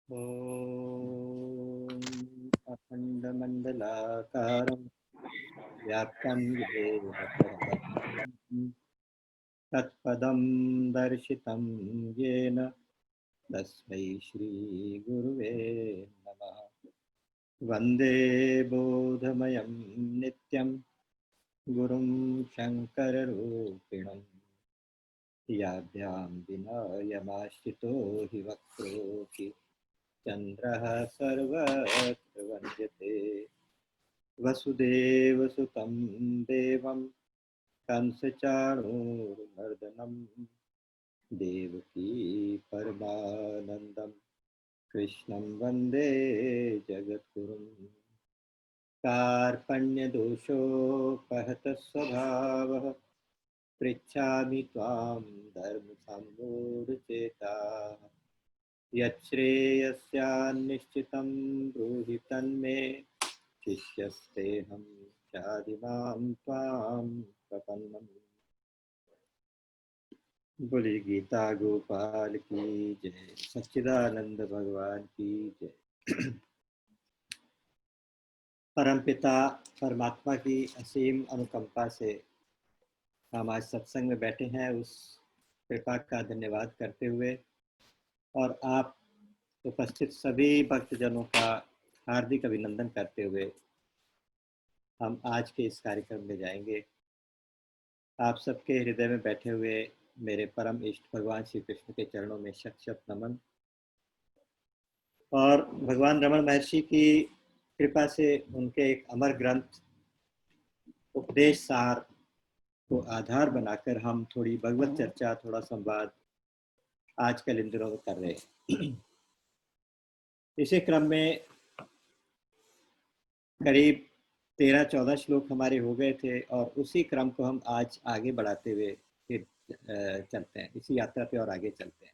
ॐ अखण्डमण्डलाकारं व्याप्तं येन तत्पदं तत्पदं दर्शितं येन तस्मै श्रीगुरुवे नमः। वन्दे बोधमयं नित्यं गुरुं शङ्कररूपिणं याभ्यां विनयमाश्रितो हि वक्रोऽपि चन्द्रः सर्वत्र वन्द्यते। वसुदेवसुतं देवं कंसचाणूरमर्दनं देवकी परमानन्दं कृष्णं वन्दे जगद्गुरुं। कार्पण्यदोषोपहतः स्वभावः पृच्छामि त्वां धर्मसम्मूढचेताः। यच्छ्रेयस्यान्निश्चितं ब्रूहि तन्मे शिष्यस्तेऽहं शाधिमां त्वां प्रपन्नम्। बोली गीता गोपाल की जय, सच्चिदानंद भगवान की जय। परमपिता परमात्मा की असीम अनुकंपा से हम आज सत्संग में बैठे हैं। उस कृपा का धन्यवाद करते हुए और आप उपस्थित सभी भक्तजनों का हार्दिक अभिनंदन करते हुए हम आज के इस कार्यक्रम में जाएंगे। आप सबके हृदय में बैठे हुए मेरे परम इष्ट भगवान श्री कृष्ण के चरणों में शत शत नमन। और भगवान रमण महर्षि की कृपा से उनके एक अमर ग्रंथ उपदेश सार को आधार बनाकर हम थोड़ी भगवत चर्चा, थोड़ा संवाद आजकल इन दिनों में कर रहे हैं। इसी क्रम में करीब 13-14 श्लोक हमारे हो गए थे और उसी क्रम को हम आज आगे बढ़ाते हुए फिर चलते हैं, इसी यात्रा पे और आगे चलते हैं।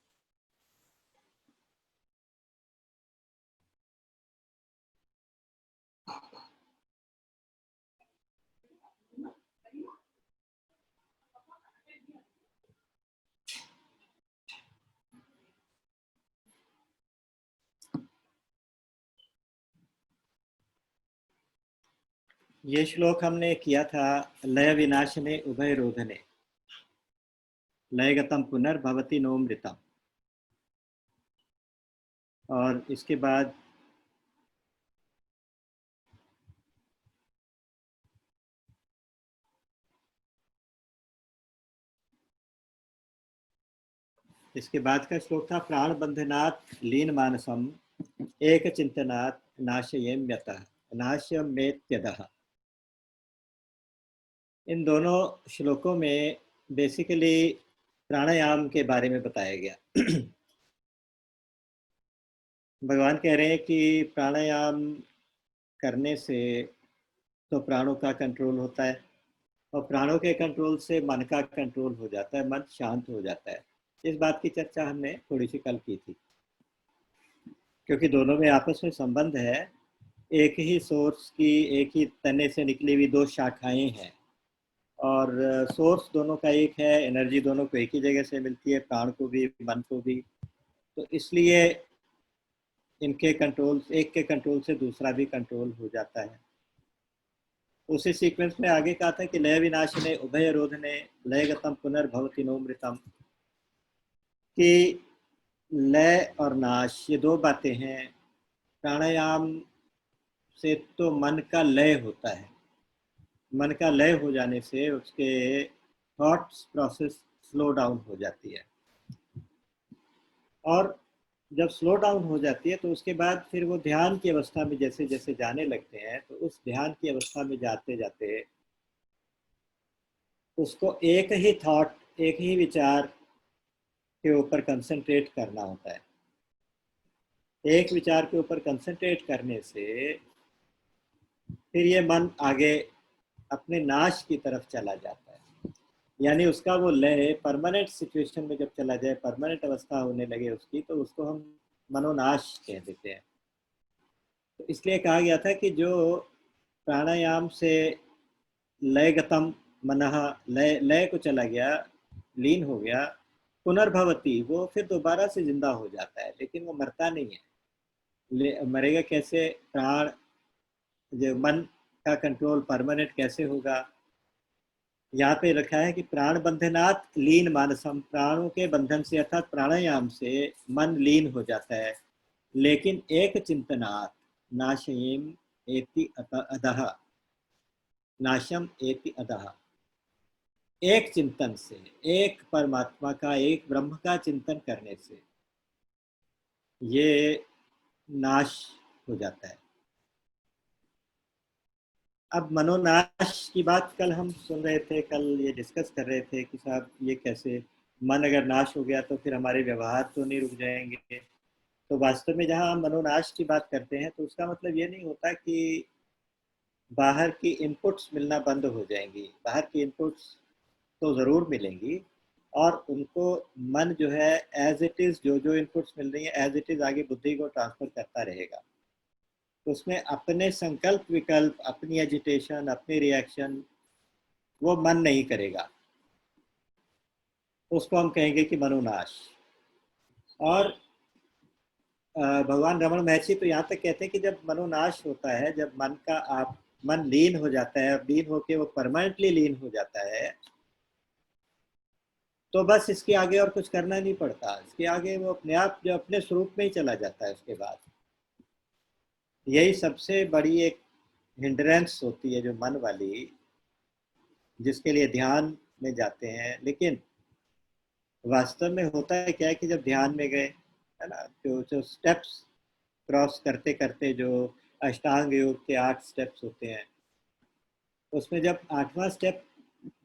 ये श्लोक हमने किया था, लय विनाशने उभय रोधने लयगतम पुनर्भवति नोमृतम। और इसके बाद का श्लोक था, प्राण बंधनात् लीन मानसम एक चिंतनात् नाशयेम्यतः नाशयमेत्यदः। इन दोनों श्लोकों में बेसिकली प्राणायाम के बारे में बताया गया। भगवान कह रहे हैं कि प्राणायाम करने से तो प्राणों का कंट्रोल होता है और प्राणों के कंट्रोल से मन का कंट्रोल हो जाता है, मन शांत हो जाता है। इस बात की चर्चा हमने थोड़ी सी कल की थी, क्योंकि दोनों में आपस में संबंध है। एक ही सोर्स की, एक ही तने से निकली हुई दो शाखाएं हैं और सोर्स दोनों का एक है, एनर्जी दोनों को एक ही जगह से मिलती है, प्राण को भी मन को भी। तो इसलिए इनके कंट्रोल, एक के कंट्रोल से दूसरा भी कंट्रोल हो जाता है। उसी सीक्वेंस में आगे कहा था कि लय विनाशने उभय रोधने लयगतम पुनर्भवति नोमृतम, कि लय और नाश ये दो बातें हैं। प्राणायाम से तो मन का लय होता है, मन का लय हो जाने से उसके थॉट्स प्रोसेस स्लो डाउन हो जाती है और जब स्लो डाउन हो जाती है तो उसके बाद फिर वो ध्यान की अवस्था में जैसे जैसे जाने लगते हैं, तो उस ध्यान की अवस्था में जाते जाते उसको एक ही थॉट, एक ही विचार के ऊपर कंसंट्रेट करना होता है। एक विचार के ऊपर कंसंट्रेट करने से फिर ये मन आगे अपने नाश की तरफ चला जाता है। यानी उसका वो लय परमानेंट सिचुएशन में जब चला जाए, परमानेंट अवस्था होने लगे उसकी, तो उसको हम मनोनाश कह देते हैं। तो इसलिए कहा गया था कि जो प्राणायाम से लयगतम मनः, लय लय को चला गया, लीन हो गया, पुनर्भवती वो फिर दोबारा से जिंदा हो जाता है, लेकिन वो मरता नहीं है। मरेगा कैसे? प्राण, जो मन का कंट्रोल परमानेंट कैसे होगा? यहाँ पे रखा है कि प्राण बंधनात् लीन मानसम, प्राणों के बंधन से अर्थात प्राणायाम से मन लीन हो जाता है। लेकिन एक चिंतनात् नाशयेम एति अधः, नाशम एति अधः, एक चिंतन से, एक परमात्मा का, एक ब्रह्म का चिंतन करने से ये नाश हो जाता है। अब मनोनाश की बात कल हम सुन रहे थे, कल ये डिस्कस कर रहे थे कि साहब ये कैसे, मन अगर नाश हो गया तो फिर हमारे व्यवहार तो नहीं रुक जाएंगे। तो वास्तव में जहाँ हम मनोनाश की बात करते हैं तो उसका मतलब ये नहीं होता कि बाहर की इनपुट्स मिलना बंद हो जाएंगी। बाहर की इनपुट्स तो ज़रूर मिलेंगी और उनको मन जो है एज इट इज़, जो जो इनपुट्स मिल रही है एज इट इज़ आगे बुद्धि को ट्रांसफ़र करता रहेगा। तो उसमें अपने संकल्प विकल्प, अपनी एजिटेशन, अपनी रिएक्शन वो मन नहीं करेगा, उसको हम कहेंगे कि मनोनाश। और भगवान रमण महर्षि तो यहाँ तक कहते हैं कि जब मनोनाश होता है, जब मन का आप मन लीन हो जाता है और लीन होके वो परमानेंटली लीन हो जाता है, तो बस इसके आगे और कुछ करना नहीं पड़ता। इसके आगे वो अपने आप जो अपने स्वरूप में ही चला जाता है। उसके बाद यही सबसे बड़ी एक हिंड्रेंस होती है जो मन वाली, जिसके लिए ध्यान में जाते हैं। लेकिन वास्तव में होता है क्या है कि जब ध्यान में गए, है ना, जो जो स्टेप्स क्रॉस करते करते, जो अष्टांग योग के 8 स्टेप्स होते हैं, उसमें जब 8वां स्टेप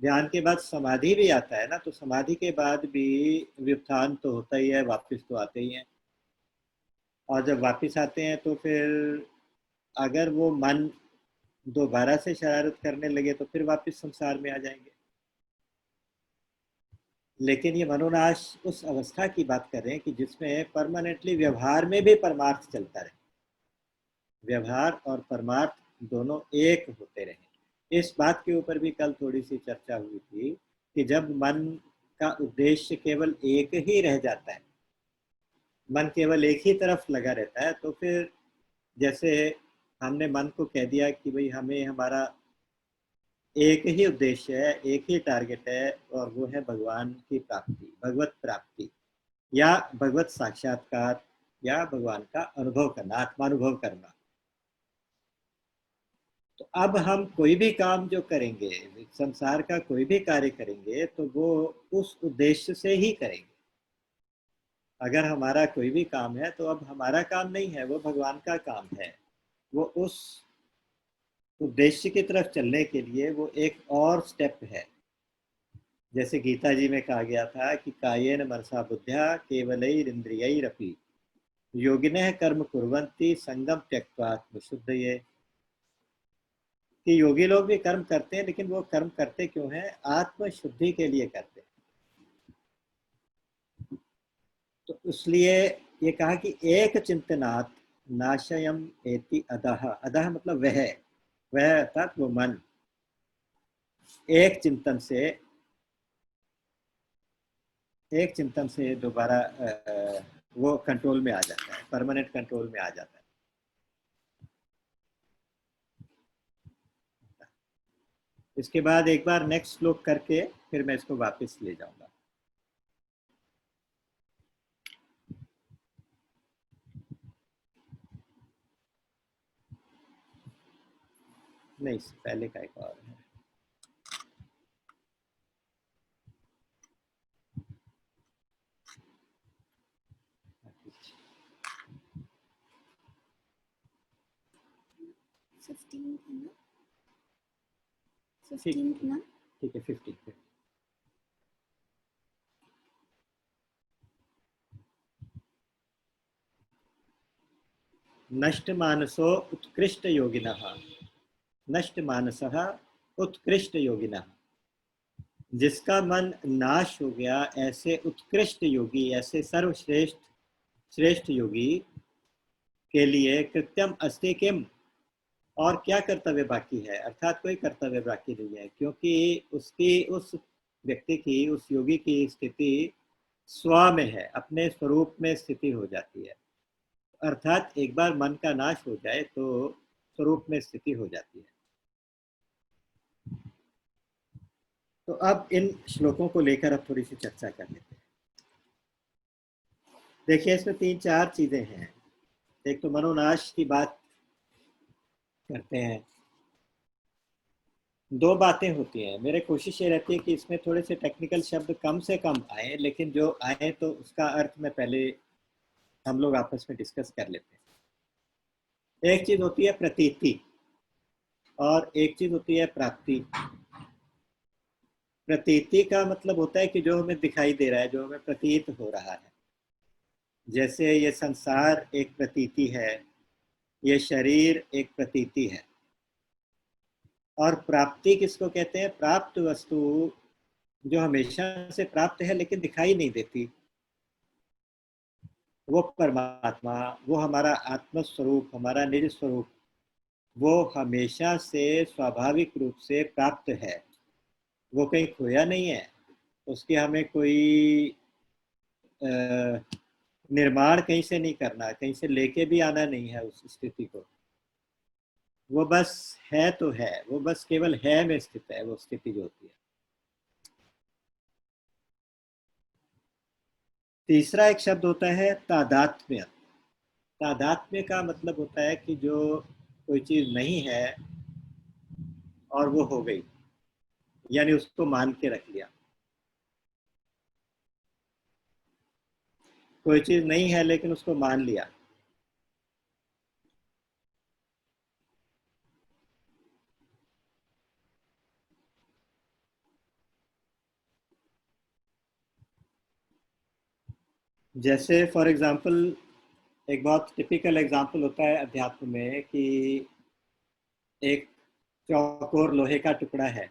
ध्यान के बाद समाधि भी आता है ना, तो समाधि के बाद भी व्युत्थान तो होता ही है, वापस तो आते ही हैं। और जब वापस आते हैं तो फिर अगर वो मन दोबारा से शरारत करने लगे तो फिर वापस संसार में आ जाएंगे। लेकिन ये मनोनाश उस अवस्था की बात कर रहे हैं कि जिसमें परमानेंटली व्यवहार में भी परमार्थ चलता रहे, व्यवहार और परमार्थ दोनों एक होते रहे। इस बात के ऊपर भी कल थोड़ी सी चर्चा हुई थी कि जब मन का उद्देश्य केवल एक ही रह जाता है, मन केवल एक ही तरफ लगा रहता है, तो फिर जैसे हमने मन को कह दिया कि भाई हमें हमारा एक ही उद्देश्य है, एक ही टारगेट है, और वो है भगवान की प्राप्ति, भगवत प्राप्ति या भगवत साक्षात्कार या भगवान का अनुभव करना, आत्मानुभव करना। तो अब हम कोई भी काम जो करेंगे, संसार का कोई भी कार्य करेंगे, तो वो उस उद्देश्य से ही करेंगे। अगर हमारा कोई भी काम है तो अब हमारा काम नहीं है, वो भगवान का काम है। वो उस उद्देश्य की तरफ चलने के लिए वो एक और स्टेप है। जैसे गीता जी में कहा गया था कि कायेन मनसा बुद्ध्या केवलैरिंद्रियैरपि योगिनः कर्म कुर्वन्ति संगम त्यक्त्वा आत्मशुद्धये। कि योगी लोग भी कर्म करते हैं, लेकिन वो कर्म करते क्यों हैं? आत्मशुद्धि के लिए करते हैं। तो इसलिए ये कहा कि एक चिंतनात् नाशयम एति अधः, अधः मतलब वह अर्थात वो मन एक चिंतन से दोबारा वो कंट्रोल में आ जाता है, परमानेंट कंट्रोल में आ जाता है। इसके बाद एक बार नेक्स्ट श्लोक करके फिर मैं इसको वापस ले जाऊंगा। नहीं, पहले का एक और है। ठीक है, 15। नष्ट मानसो उत्कृष्ट योगिनः, नष्ट मानसः उत्कृष्ट योगिनः, जिसका मन नाश हो गया, ऐसे उत्कृष्ट योगी, ऐसे सर्वश्रेष्ठ श्रेष्ठ योगी के लिए कृत्यम अस्ति किम, और क्या कर्तव्य बाकी है? अर्थात कोई कर्तव्य बाकी नहीं है, क्योंकि उसकी, उस व्यक्ति की, उस योगी की स्थिति स्व में है, अपने स्वरूप में स्थिति हो जाती है। अर्थात एक बार मन का नाश हो जाए तो स्वरूप में स्थिति हो जाती है। तो अब इन श्लोकों को लेकर अब थोड़ी सी चर्चा कर लेते हैं। देखिए, इसमें 3-4 चीजें हैं। एक तो मनोनाश की बात करते हैं। दो बातें होती हैं। मेरे कोशिश ये रहती है कि इसमें थोड़े से टेक्निकल शब्द कम से कम आए, लेकिन जो आए तो उसका अर्थ में पहले हम लोग आपस में डिस्कस कर लेते हैं। एक चीज होती है प्रतीति और एक चीज होती है प्राप्ति। प्रतीति का मतलब होता है कि जो हमें दिखाई दे रहा है, जो हमें प्रतीत हो रहा है। जैसे ये संसार एक प्रतीति है, ये शरीर एक प्रतीति है। और प्राप्ति किसको कहते हैं? प्राप्त वस्तु जो हमेशा से प्राप्त है लेकिन दिखाई नहीं देती, वो परमात्मा, वो हमारा आत्म स्वरूप, हमारा निज स्वरूप, वो हमेशा से स्वाभाविक रूप से प्राप्त है। वो कहीं खोया नहीं है, उसकी हमें कोई निर्माण कहीं से नहीं करना, कहीं से लेके भी आना नहीं है उस स्थिति को। वो बस है तो है, वो बस केवल है में स्थित है वो स्थिति जो होती है। तीसरा एक शब्द होता है तादात्म्य। तादात्म्य का मतलब होता है कि जो कोई चीज नहीं है और वो हो गई, यानी उसको मान के रख लिया। कोई चीज नहीं है लेकिन उसको मान लिया। जैसे फॉर एग्जांपल, एक बहुत टिपिकल एग्जांपल होता है अध्यात्म में कि एक चौकोर लोहे का टुकड़ा है,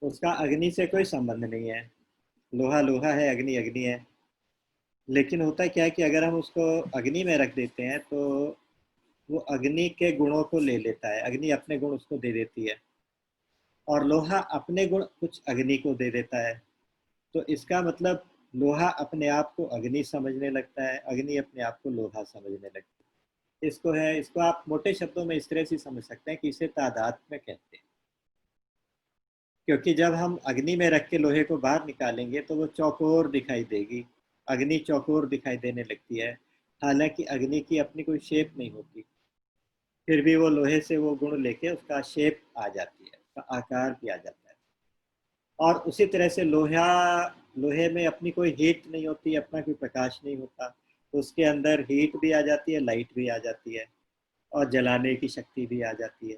उसका अग्नि से कोई संबंध नहीं है। लोहा लोहा है, अग्नि अग्नि है। लेकिन होता क्या है कि अगर हम उसको अग्नि में रख देते हैं तो वो अग्नि के गुणों को ले लेता है, अग्नि अपने गुण उसको दे देती है, और लोहा अपने गुण कुछ अग्नि को दे देता है। तो इसका मतलब लोहा अपने आप को अग्नि समझने लगता है, अग्नि अपने आप को लोहा समझने लगता है। इसको आप मोटे शब्दों में इस तरह से समझ सकते हैं कि इसे तादात्म्य कहते हैं। क्योंकि जब हम अग्नि में रख के लोहे को बाहर निकालेंगे तो वो चौकोर दिखाई देगी, अग्नि चौकोर दिखाई देने लगती है। हालांकि अग्नि की अपनी कोई शेप नहीं होती, फिर भी वो लोहे से वो गुण लेके उसका शेप आ जाती है, उसका आकार भी आ जाता है। और उसी तरह से लोहे में अपनी कोई हीट नहीं होती, अपना कोई प्रकाश नहीं होता, तो उसके अंदर हीट भी आ जाती है, लाइट भी आ जाती है, और जलाने की शक्ति भी आ जाती है।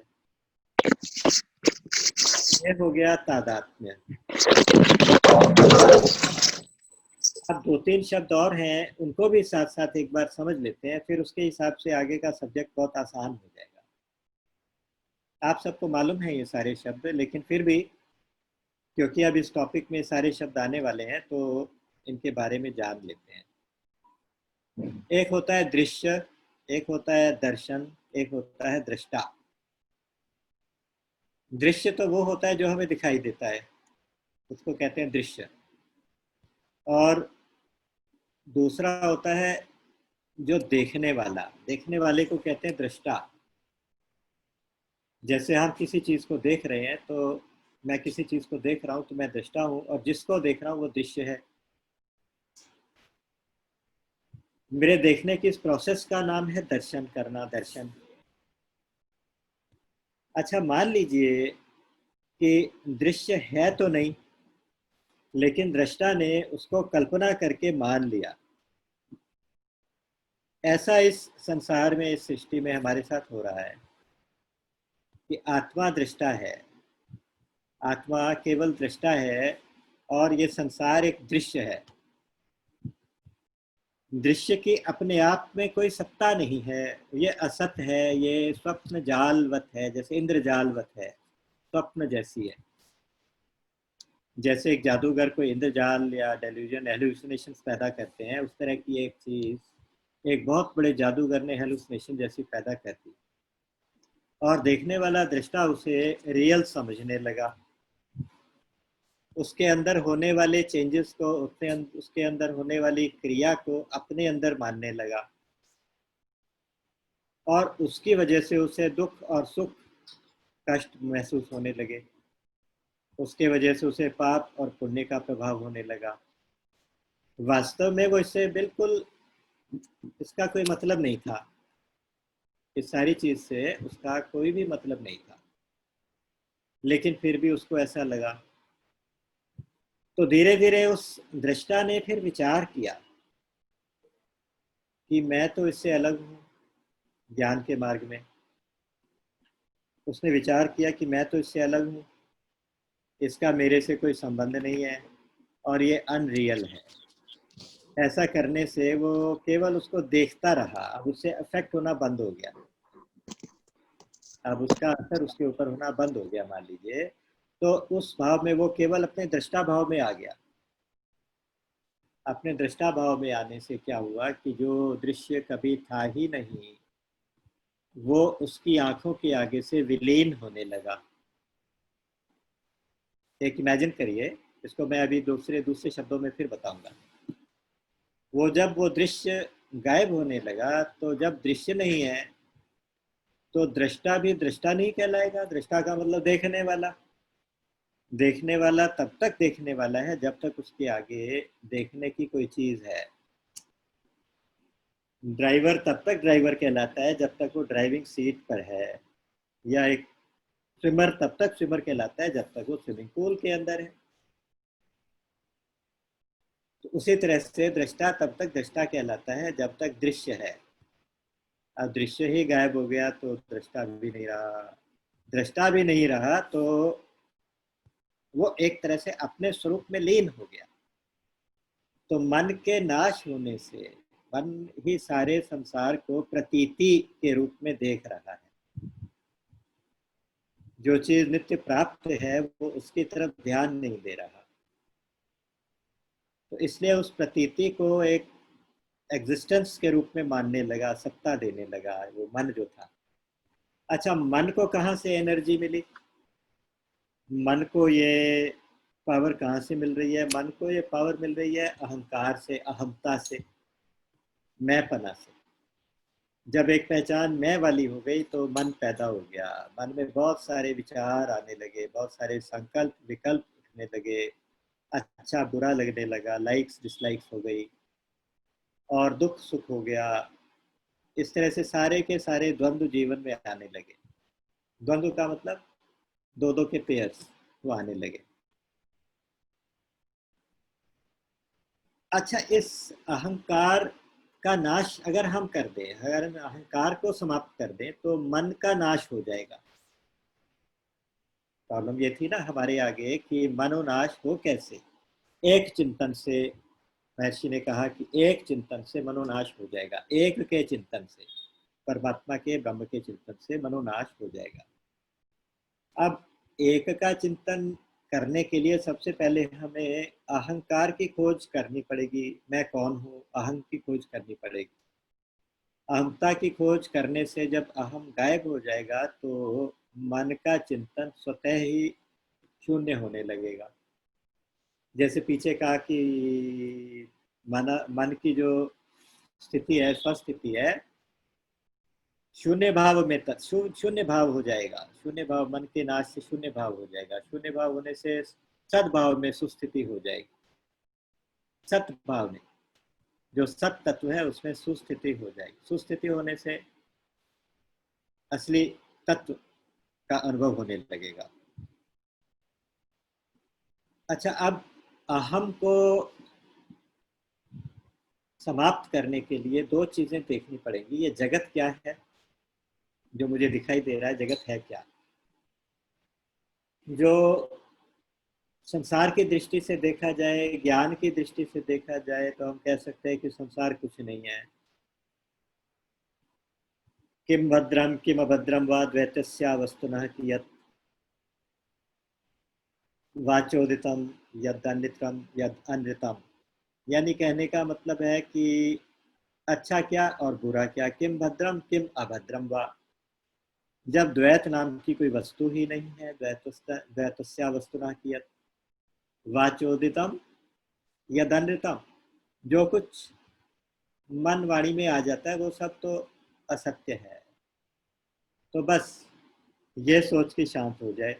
ये हो गया तादात्म्य। अब 2-3 शब्द और हैं, उनको भी साथ साथ एक बार समझ लेते हैं, फिर उसके हिसाब से आगे का सब्जेक्ट बहुत आसान हो जाएगा। आप सबको मालूम है ये सारे शब्द, लेकिन फिर भी क्योंकि अब इस टॉपिक में सारे शब्द आने वाले हैं तो इनके बारे में जान लेते हैं। एक होता है दृश्य, एक होता है दर्शन, एक होता है दृष्टा। दृश्य तो वो होता है जो हमें दिखाई देता है, उसको कहते हैं दृश्य। और दूसरा होता है जो देखने वाला, देखने वाले को कहते हैं दृष्टा। जैसे हम किसी चीज को देख रहे हैं, तो मैं किसी चीज को देख रहा हूं तो मैं दृष्टा हूं, और जिसको देख रहा हूं वो दृश्य है। मेरे देखने की इस प्रोसेस का नाम है दर्शन करना, दर्शन। अच्छा, मान लीजिए कि दृश्य है तो नहीं, लेकिन दृष्टा ने उसको कल्पना करके मान लिया। ऐसा इस संसार में, इस सृष्टि में हमारे साथ हो रहा है कि आत्मा दृष्टा है, आत्मा केवल दृष्टा है, और ये संसार एक दृश्य है। दृश्य की अपने आप में कोई सत्ता नहीं है, ये असत है, ये स्वप्न जालवत है, जैसे इंद्रजालवत है, स्वप्न जैसी है। जैसे एक जादूगर कोई इंद्रजाल या डेल्यूजन हेलुसिनेशन पैदा करते हैं, उस तरह की एक चीज एक बहुत बड़े जादूगर ने हेलुसिनेशन जैसी पैदा कर दी, और देखने वाला दृष्टा उसे रियल समझने लगा। उसके अंदर होने वाले चेंजेस को, उसके अंदर होने वाली क्रिया को अपने अंदर मानने लगा। और उसकी वजह से उसे दुख और सुख कष्ट महसूस होने लगे। उसके वजह से उसे पाप और पुण्य का प्रभाव होने लगा। वास्तव में वो इससे बिल्कुल, इसका कोई मतलब नहीं था, इस सारी चीज से उसका कोई भी मतलब नहीं था, लेकिन फिर भी उसको ऐसा लगा। तो धीरे धीरे उस दृष्टा ने फिर विचार किया कि मैं तो इससे अलग हूँ ज्ञान के मार्ग में। उसने विचार किया कि मैं तो इससे अलग हूँ, इसका मेरे से कोई संबंध नहीं है और ये अनरियल है। ऐसा करने से वो केवल उसको देखता रहा, अब उससे अफेक्ट होना बंद हो गया, अब उसका असर उसके ऊपर होना बंद हो गया मान लीजिए। तो उस भाव में वो केवल अपने दृष्टा भाव में आ गया। अपने दृष्टा भाव में आने से क्या हुआ कि जो दृश्य कभी था ही नहीं, वो उसकी आंखों के आगे से विलीन होने लगा। एक इमेजिन करिए, इसको मैं अभी दूसरे दूसरे शब्दों में फिर बताऊंगा। वो जब वो दृश्य गायब होने लगा, तो जब दृश्य नहीं है तो दृष्टा भी दृष्टा नहीं कहलाएगा। दृष्टा का मतलब देखने वाला। देखने वाला तब तक देखने वाला है जब तक उसके आगे देखने की कोई चीज है। ड्राइवर तब तक ड्राइवर कहलाता है जब तक वो ड्राइविंग सीट पर है, या एक स्विमर तब तक स्विमर कहलाता है जब तक वो स्विमिंग पूल के अंदर है। तो उसी तरह से दृष्टा तब तक दृष्टा कहलाता है जब तक दृश्य है। अब दृश्य ही गायब हो गया तो दृष्टा भी नहीं रहा। दृष्टा भी नहीं रहा तो वो एक तरह से अपने स्वरूप में लीन हो गया। तो मन के नाश होने से मन ही सारे संसार को प्रतीति के रूप में देख रहा है। जो चीज नित्य प्राप्त है वो उसकी तरफ ध्यान नहीं दे रहा। तो इसलिए उस प्रतीति को एक एग्जिस्टेंस के रूप में मानने लगा, सत्ता देने लगा वो मन जो था। अच्छा, मन को कहाँ से एनर्जी मिली? मन को ये पावर कहाँ से मिल रही है? मन को ये पावर मिल रही है अहंकार से, अहमता से, मैंपना से। जब एक पहचान मैं वाली हो गई तो मन पैदा हो गया। मन में बहुत सारे विचार आने लगे, बहुत सारे संकल्प विकल्प उठने लगे, अच्छा बुरा लगने लगा, लाइक्स डिसलाइक्स हो गई और दुख सुख हो गया। इस तरह से सारे के सारे द्वंद्व जीवन में आने लगे। द्वंद्व का मतलब दो दो के पेयर्स वो आने लगे। अच्छा, इस अहंकार का नाश अगर हम कर दें, अगर हम अहंकार को समाप्त कर दें तो मन का नाश हो जाएगा। प्रॉब्लम ये थी ना हमारे आगे कि मनोनाश हो कैसे? एक चिंतन से, महर्षि ने कहा कि एक चिंतन से मनोनाश हो जाएगा। एक के चिंतन से, परमात्मा के ब्रह्म के चिंतन से मनोनाश हो जाएगा। अब एक का चिंतन करने के लिए सबसे पहले हमें अहंकार की खोज करनी पड़ेगी। मैं कौन हूँ, अहम की खोज करनी पड़ेगी। अहमता की खोज करने से जब अहम गायब हो जाएगा तो मन का चिंतन स्वतः ही शून्य होने लगेगा। जैसे पीछे कहा कि मन की जो स्थिति है, स्वस्थिति है, शून्य भाव में शून्य भाव हो जाएगा। शून्य भाव, मन के नाश से शून्य भाव हो जाएगा। शून्य भाव होने से सद्भाव में सुस्थिति हो जाएगी। सद्भाव में जो सत तत्व है उसमें सुस्थिति हो जाएगी। सुस्थिति होने से असली तत्व का अनुभव होने लगेगा। अच्छा, अब अहम को समाप्त करने के लिए दो चीजें देखनी पड़ेंगी। ये जगत क्या है जो मुझे दिखाई दे रहा है, जगत है क्या? जो संसार की दृष्टि से देखा जाए, ज्ञान की दृष्टि से देखा जाए तो हम कह सकते हैं कि संसार कुछ नहीं है। किम भद्रम किम अभद्रम वा द्वैतस्या वस्तुनः कियत् वाचोदितम यद अनृतम यद अनृतम। यानी कहने का मतलब है कि अच्छा क्या और बुरा क्या, किम भद्रम किम अभद्रम वा। जब द्वैत नाम की कोई वस्तु ही नहीं है, द्वैतस्या वस्तुनः कियत् वाचोदितम यद अनृतम, जो कुछ मन वाणी में आ जाता है वो सब तो असत्य है। तो बस ये सोच के शांत हो जाए।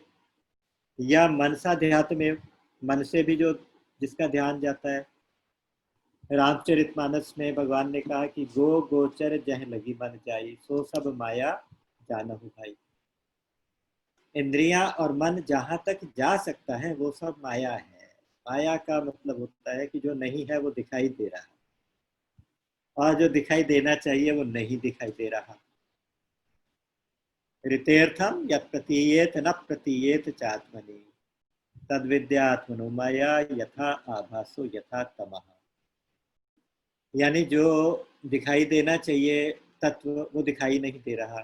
या मनसाध्यात्म में मन से भी जो जिसका ध्यान जाता है, रामचरितमानस में भगवान ने कहा कि गो गोचर जह लगी मन जाई, सो सब माया जानहु भाई। इंद्रियां और मन जहां तक जा सकता है वो सब माया है। माया का मतलब होता है कि जो नहीं है वो दिखाई दे रहा है, और जो दिखाई देना चाहिए वो नहीं दिखाई दे रहा। ऋतेर्थम यत् प्रतीयेत न प्रतीयेत चात्मनि, तद विद्यात्मनो माया यथा आभासो यथा तमः। यानी जो दिखाई देना चाहिए तत्व वो दिखाई नहीं दे रहा,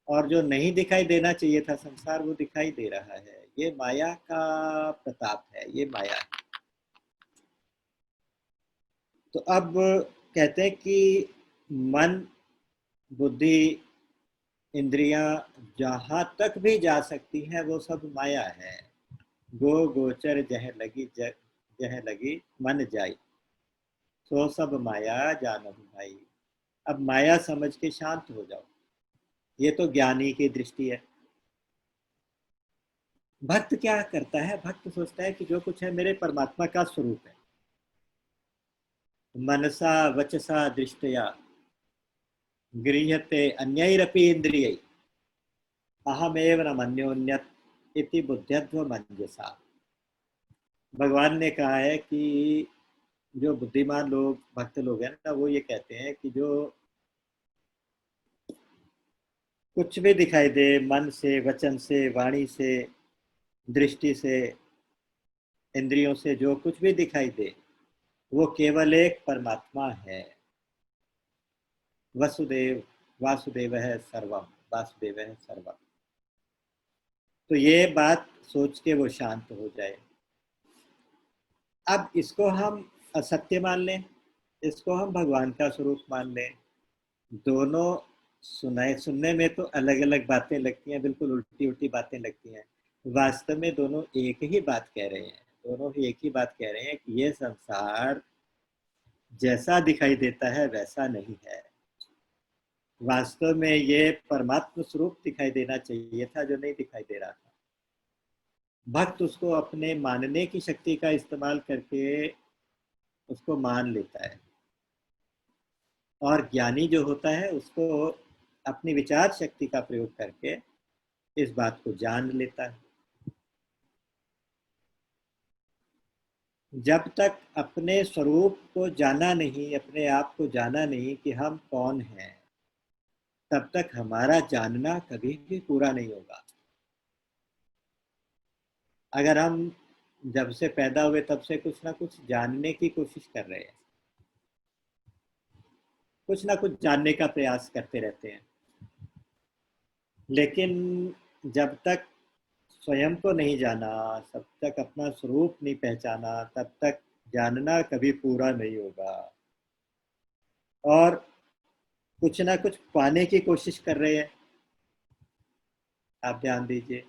और जो नहीं दिखाई देना चाहिए था संसार वो दिखाई दे रहा है। ये माया का प्रताप है, ये माया है। तो अब कहते हैं कि मन, बुद्धि, इंद्रियां जहां तक भी जा सकती हैं वो सब माया है। गो गोचर जह लगी मन जाई, सो सब माया जानहु भाई। अब माया समझ के शांत हो जाओ। ये तो ज्ञानी की दृष्टि है। भक्त क्या करता है? भक्त सोचता है कि जो कुछ है मेरे परमात्मा का स्वरूप है। मनसा वचसा दृष्टया गृह्यते अन्यैरपि इंद्रियै, अहमेव न मन्योन्यत् इति बुद्ध्यध्व मंजसा। भगवान ने कहा है कि जो बुद्धिमान लोग, भक्त लोग हैं ना, वो ये कहते हैं कि जो कुछ भी दिखाई दे, मन से, वचन से, वाणी से, दृष्टि से, इंद्रियों से जो कुछ भी दिखाई दे वो केवल एक परमात्मा है। वसुदेव वासुदेव है सर्वम, वासुदेव है सर्वम। तो ये बात सोच के वो शांत हो जाए। अब इसको हम असत्य मान लें, इसको हम भगवान का स्वरूप मान लें, दोनों सुनने में तो अलग अलग बातें लगती हैं, बिल्कुल उल्टी उल्टी बातें लगती हैं। वास्तव में दोनों एक ही बात कह रहे हैं। दोनों ही एक ही बात कह रहे हैं कि ये संसार जैसा दिखाई देता है वैसा नहीं है। वास्तव में ये परमात्म स्वरूप दिखाई देना चाहिए था, जो नहीं दिखाई दे रहा था। भक्त उसको अपने मानने की शक्ति का इस्तेमाल करके उसको मान लेता है, और ज्ञानी जो होता है उसको अपनी विचार शक्ति का प्रयोग करके इस बात को जान लेता है। जब तक अपने स्वरूप को जाना नहीं, अपने आप को जाना नहीं कि हम कौन हैं, तब तक हमारा जानना कभी भी पूरा नहीं होगा। अगर हम जब से पैदा हुए तब से कुछ ना कुछ जानने की कोशिश कर रहे हैं, कुछ ना कुछ जानने का प्रयास करते रहते हैं, लेकिन जब तक स्वयं को नहीं जाना, तब तक अपना स्वरूप नहीं पहचाना, तब तक जानना कभी पूरा नहीं होगा। और कुछ ना कुछ पाने की कोशिश कर रहे हैं। आप ध्यान दीजिए,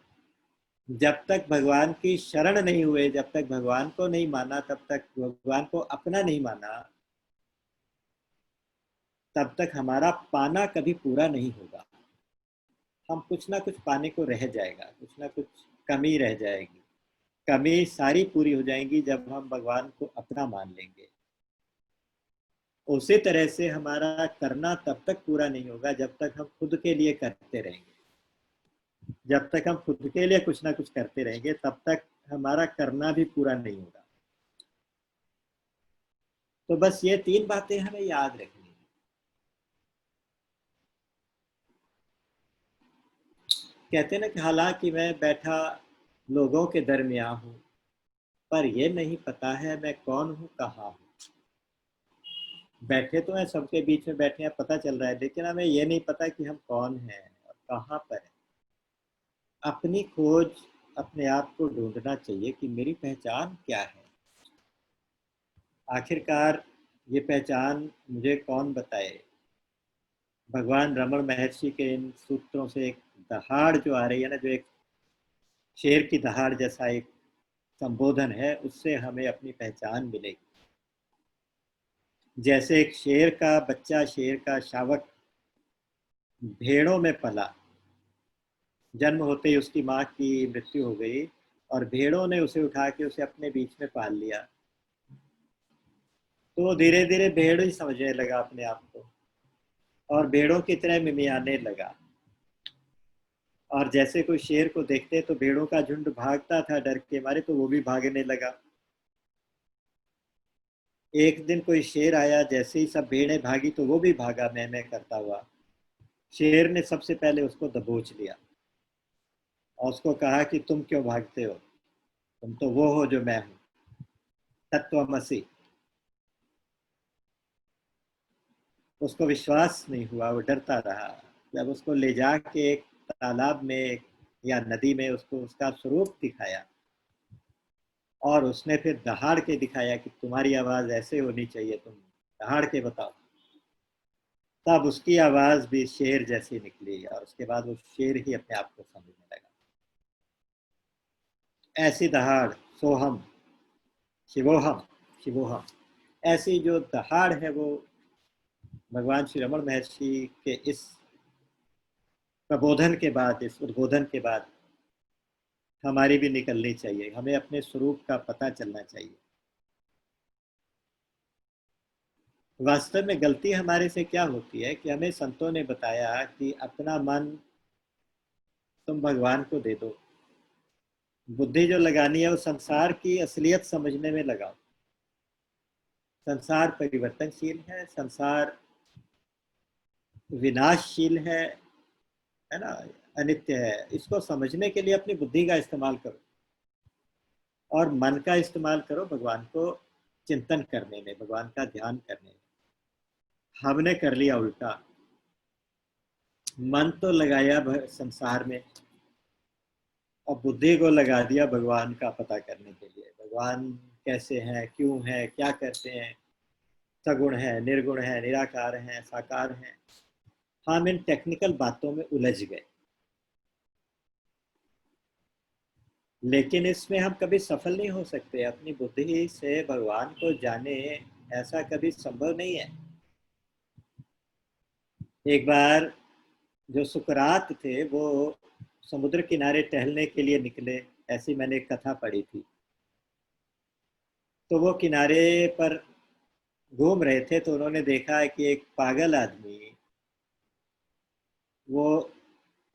जब तक भगवान की शरण नहीं हुए, जब तक भगवान को नहीं माना, तब तक भगवान को अपना नहीं माना, तब तक हमारा पाना कभी पूरा नहीं होगा। हम कुछ ना कुछ पाने को रह जाएगा, कुछ ना कुछ कमी रह जाएगी। कमी सारी पूरी हो जाएंगी जब हम भगवान को अपना मान लेंगे। उसी तरह से हमारा करना तब तक पूरा नहीं होगा जब तक हम खुद के लिए करते रहेंगे। जब तक हम खुद के लिए कुछ ना कुछ करते रहेंगे तब तक हमारा करना भी पूरा नहीं होगा। तो बस ये तीन बातें हमें याद रखनी है। कहते हैं ना कि हालांकि मैं बैठा लोगों के दरमियान हूँ, पर यह नहीं पता है मैं कौन हूँ, कहाँ हूँ। बैठे तो हैं, सबके बीच में बैठे हैं, पता चल रहा है, लेकिन हमें यह नहीं पता कि हम कौन हैं और कहाँ पर हैं। अपनी खोज, अपने आप को ढूंढना चाहिए कि मेरी पहचान क्या है। आखिरकार ये पहचान मुझे कौन बताए। भगवान रमण महर्षि के इन सूत्रों से एक दहाड़ जो आ रही है ना, जो एक शेर की दहाड़ जैसा एक संबोधन है, उससे हमें अपनी पहचान मिलेगी। जैसे एक शेर का बच्चा, शेर का शावक भेड़ों में पला। जन्म होते ही उसकी माँ की मृत्यु हो गई और भेड़ों ने उसे उठा के उसे अपने बीच में पाल लिया। तो वो धीरे धीरे भेड़ ही समझने लगा अपने आप को और भेड़ों की तरह मिमियाने लगा। और जैसे कोई शेर को देखते तो भेड़ों का झुंड भागता था डर के मारे, तो वो भी भागने लगा। एक दिन कोई शेर आया, जैसे ही सब भेड़ें भागी तो वो भी भागा मैं करता हुआ। शेर ने सबसे पहले उसको दबोच लिया और उसको कहा कि तुम क्यों भागते हो, तुम तो वो हो जो मैं हूं, तत्वमसि। उसको विश्वास नहीं हुआ, वो डरता रहा। जब उसको ले जाके एक तालाब में या नदी में उसको उसका स्वरूप दिखाया और उसने फिर दहाड़ के दिखाया कि तुम्हारी आवाज ऐसे होनी चाहिए, तुम दहाड़ के बताओ, तब उसकी आवाज भी शेर जैसी निकली और उसके बाद वो शेर ही अपने आप को समझने लगा। ऐसी दहाड़, सोहम शिवोहम, शिवोहम, ऐसी जो दहाड़ है वो भगवान श्री रमण महर्षि के इस प्रबोधन के बाद, इस उद्बोधन के बाद हमारी भी निकलनी चाहिए। हमें अपने स्वरूप का पता चलना चाहिए। वास्तव में गलती हमारे से क्या होती है कि हमें संतों ने बताया कि अपना मन तुम भगवान को दे दो, बुद्धि जो लगानी है वो संसार की असलियत समझने में लगाओ। संसार परिवर्तनशील है, संसार विनाशशील है ना, अनित्य है। इसको समझने के लिए अपनी बुद्धि का इस्तेमाल करो और मन का इस्तेमाल करो भगवान को चिंतन करने में, भगवान का ध्यान करने में। हमने कर लिया उल्टा, मन तो लगाया संसार में और बुद्धि को लगा दिया भगवान का पता करने के लिए। भगवान कैसे हैं, क्यों हैं, क्या करते हैं, सगुण है, निर्गुण है, निराकार है, साकार है। हम इन टेक्निकल बातों में उलझ गए, लेकिन इसमें हम कभी सफल नहीं हो सकते। अपनी बुद्धि से भगवान को जाने, ऐसा कभी संभव नहीं है। एक बार जो सुकरात थे वो समुद्र किनारे टहलने के लिए निकले, ऐसी मैंने एक कथा पढ़ी थी। तो वो किनारे पर घूम रहे थे तो उन्होंने देखा कि एक पागल आदमी, वो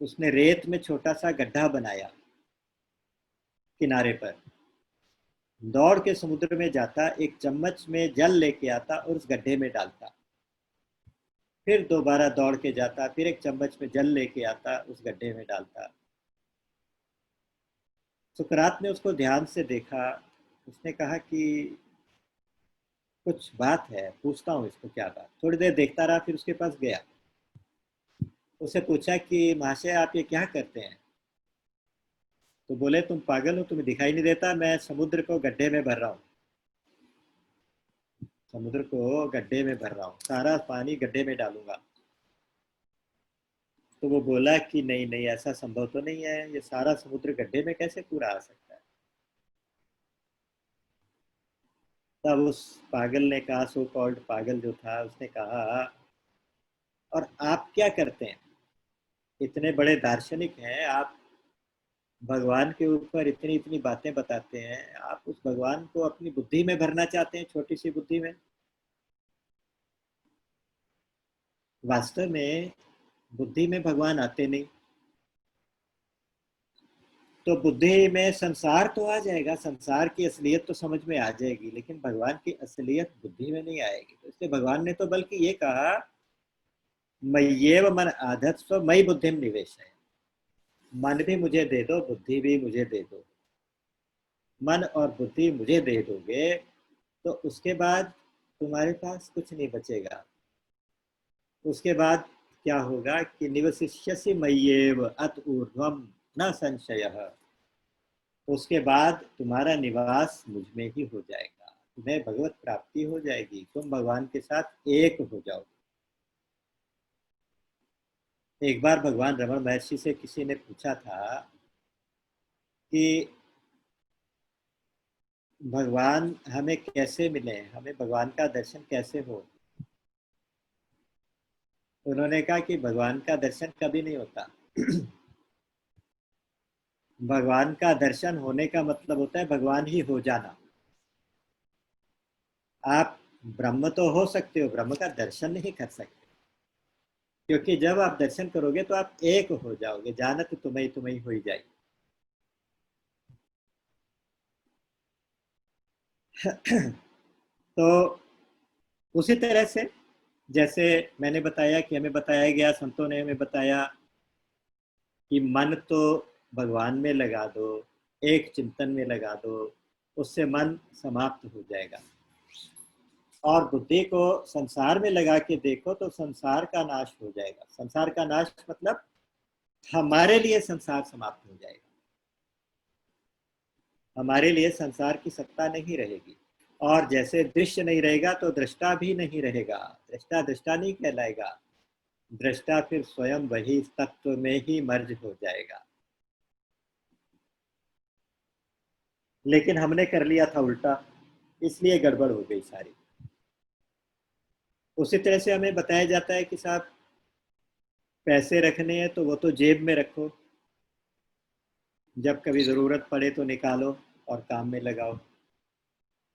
उसने रेत में छोटा सा गड्ढा बनाया किनारे पर, दौड़ के समुद्र में जाता, एक चम्मच में जल लेके आता और उस गड्ढे में डालता, फिर दोबारा दौड़ के जाता, फिर एक चम्मच में जल लेके आता, उस गड्ढे में डालता। सुकरात ने उसको ध्यान से देखा। उसने कहा कि कुछ बात है, पूछता हूँ इसको क्या बात। थोड़ी देर देखता रहा, फिर उसके पास गया, उसे पूछा कि महाशय आप ये क्या करते हैं। तो बोले तुम पागल हो, तुम्हें दिखाई नहीं देता, मैं समुद्र को गड्ढे में भर रहा हूँ, समुद्र को गड्ढे में भर रहा हूँ, सारा पानी गड्ढे में डालूंगा। तो वो बोला कि नहीं नहीं, ऐसा संभव तो नहीं है, ये सारा समुद्र गड्ढे में कैसे पूरा आ सकता है। तब उस पागल ने कहा, सो कॉल्ड पागल जो था, उसने कहा और आप क्या करते हैं, इतने बड़े दार्शनिक हैं आप, भगवान के ऊपर इतनी इतनी बातें बताते हैं, आप उस भगवान को अपनी बुद्धि में भरना चाहते हैं, छोटी सी बुद्धि में। वास्तव में बुद्धि में भगवान आते नहीं। तो बुद्धि में संसार तो आ जाएगा, संसार की असलियत तो समझ में आ जाएगी, लेकिन भगवान की असलियत बुद्धि में नहीं आएगी। तो इसलिए भगवान ने तो बल्कि ये कहा, मय्येव मन आधत्स्व मयि बुद्धिम निवेशय। मन भी मुझे दे दो, बुद्धि भी मुझे दे दो। मन और बुद्धि मुझे दे दोगे तो उसके बाद तुम्हारे पास कुछ नहीं बचेगा। उसके बाद क्या होगा कि निवसिष्यसि मय्येव अत ऊर्ध्वम न संशयः। उसके बाद तुम्हारा निवास मुझ में ही हो जाएगा, तुम्हें भगवत प्राप्ति हो जाएगी, तुम भगवान के साथ एक हो जाओ। एक बार भगवान रमण महर्षि से किसी ने पूछा था कि भगवान हमें कैसे मिले, हमें भगवान का दर्शन कैसे हो। उन्होंने कहा कि भगवान का दर्शन कभी नहीं होता। भगवान का दर्शन होने का मतलब होता है भगवान ही हो जाना। आप ब्रह्म तो हो सकते हो, ब्रह्म का दर्शन नहीं कर सकते, क्योंकि जब आप दर्शन करोगे तो आप एक हो जाओगे, जानत तुम्हें तुम्हें हो ही जाएगी। तो उसी तरह से जैसे मैंने बताया कि हमें बताया गया, संतों ने हमें बताया कि मन तो भगवान में लगा दो, एक चिंतन में लगा दो, उससे मन समाप्त हो जाएगा। और बुद्धि को संसार में लगा के देखो तो संसार का नाश हो जाएगा। संसार का नाश मतलब हमारे लिए संसार समाप्त हो जाएगा, हमारे लिए संसार की सत्ता नहीं रहेगी। और जैसे दृश्य नहीं रहेगा तो दृष्टा भी नहीं रहेगा, दृष्टा दृष्टा नहीं कहलाएगा, दृष्टा फिर स्वयं वही तत्व में ही मर्ज हो जाएगा। लेकिन हमने कर लिया था उल्टा, इसलिए गड़बड़ हो गई सारी। उसी तरह से हमें बताया जाता है कि साहब पैसे रखने हैं तो वो तो जेब में रखो, जब कभी ज़रूरत पड़े तो निकालो और काम में लगाओ।